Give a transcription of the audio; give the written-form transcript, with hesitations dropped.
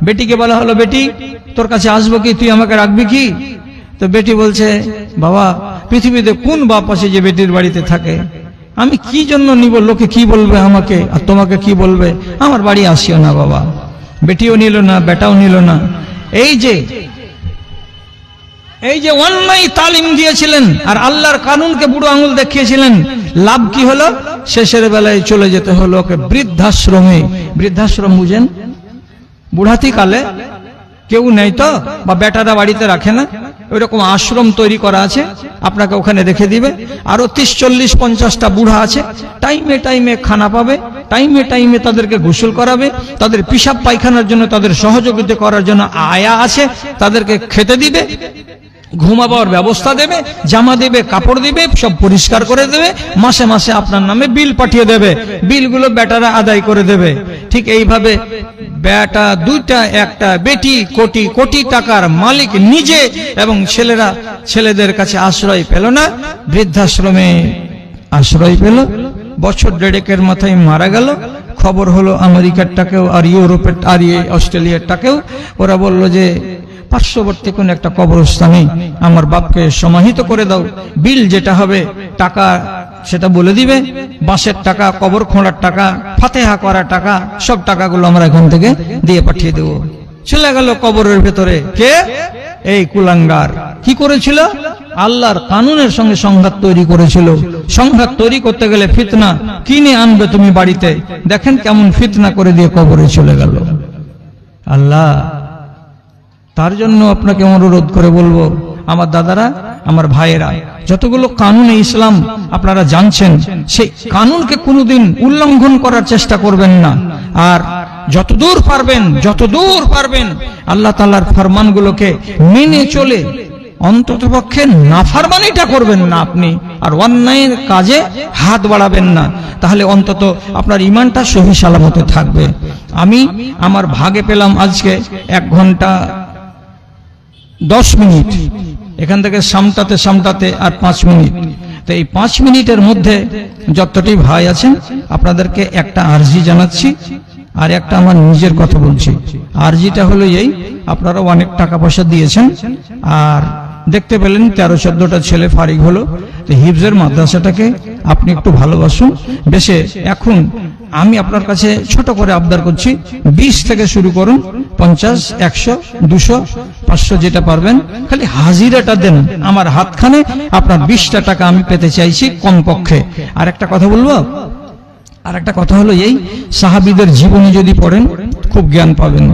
বেটিকে বলা হলো, বেটি তোর কাছে আসবো কি, তুই আমাকে রাখবি কি? তো বেটি বলছে, বাবা পৃথিবীতে কোন বাপ আছে যে বেটির বাড়িতে থাকে? আমি কি জন্য নিব, লোকে কি বলবে আমাকে, আর তোমাকে কি বলবে, আমার বাড়ি আসিও না বাবা। বেটিও নিল না, বেটাও নিল না। এই যে অন্যায় তালিম দিয়েছিলেন আর আল্লাহর কানুনকে বুড়ো আঙুল দেখিয়েছিলেন, লাভ কি হলো? শেষের বেলায় চলে যেতে হলো ওকে বৃদ্ধাশ্রমে। বৃদ্ধাশ্রম বুঝেন? বুড়াতি কালে কেউ নেই তো, বা বেটারা বাড়িতে রাখে না, ওইরকম আশ্রম তৈরি করা আছে, আপনাকে ওখানে রেখে দিবে। আরো 30, 40, 50টা বুড়া আছে, টাইমে টাইমে খানা পাবে, টাইমে টাইমে তাদেরকে গোসল করাবে, তাদের পিসাব পায়খানার জন্য তাদের সহযোগিতা করার জন্য আয়া আছে, তাদেরকে খেতে দিবে, ঘুমাবার ব্যবস্থা দেবে, জামা দেবে, কাপড় দিবে, সব পরিষ্কার করে দেবে, মাসে মাসে আপনার নামে বিল পাঠিয়ে দেবে, বিলগুলো বেটারা আদায় করে দেবে। ঠিক এইভাবে বেটা দুইটা, একটা বেটি কোটি কোটি টাকার মালিক নিজে, এবং ছেলেরা ছেলেদের কাছে আশ্রয় পেল না, বৃদ্ধাশ্রমে আশ্রয় পেল। বছর দেড়েকের মাথায় মারা গেল। খবর হলো আমেরিকারটাকেও, আর ইউরোপের, আর অস্ট্রেলিয়ারটাকেও। ওরা বলল যে পার্শ্ববর্তী কোন একটা কবরস্থানে আমার বাপকে সমাহিত করে দাও, বিল যেটা হবে টাকা সেটা বলে দিবে, বাঁশের টাকা, কবর খোঁড়ার টাকা, ফাতেহা করার টাকা, সব টাকাগুলো আমরা এখান থেকে দিয়ে পাঠিয়ে দেব। চলে গেল কবরের ভেতরে। কে? এই কুলাঙ্গার। কি করেছিল? আল্লাহর কানুনের সঙ্গে সংঘাত তৈরি করেছিল। সংঘাত তৈরি করতে গেলে ফিতনা কিনে আনবে তুমি বাড়িতে, দেখেন কেমন ফিতনা করে দিয়ে কবরে চলে গেল। আল্লাহ, তার জন্য আপনাকে অনুরোধ করে বলবো, আমার দাদারা, আমার ভাইয়েরা, যতগুলো কানুনে ইসলাম আপনারা জানছেন, সেই কানুনকে কোনোদিন উল্লঙ্ঘন করার চেষ্টা করবেন না। আর যতদূর পারবেন আল্লাহ তাআলার ফরমানগুলোকে মেনে চলে অন্ততপক্ষে নাফরমানিটা করবেন না আপনি, আর অন্যায়ের কাজে হাত বাড়াবেন না, তাহলে অন্তত আপনার ঈমানটা সহি সালামতে থাকবে। আমি আমার ভাগে পেলাম আজকে 1 ঘন্টা 10 মিনিট, এখান থেকে সামটাতে আর 5 মিনিট। তো এই 5 মিনিটের মধ্যে যতটি ভাই আছেন আপনাদেরকে একটা আরজি জানাচ্ছি, আর একটা আমার নিজের কথা বলছি। আরজিটা হলো এই, আপনারা অনেক টাকা পয়সা দিয়েছেন, আর দেখতে পেলেন 13-14টা ছেলে ফারিগ হলো, তো হিফজের মাদ্রাসাটাকে আপনি একটু ভালোবাসুন বেশে। এখন আমি আপনার কাছে ছোট করে আবদার করছি, 20 থেকে শুরু করুন, 50, 100, 200, 500 যেটা পারবেন, খালি হাজিরাটা দেন আমার হাতখানে। আপনার 20টা টাকা আমি পেতে চাইছি কমপক্ষে। আর একটা কথা বলবো, আর একটা কথা হলো এই, সাহাবীদের জীবনী যদি পড়েন খুব জ্ঞান পাবেন।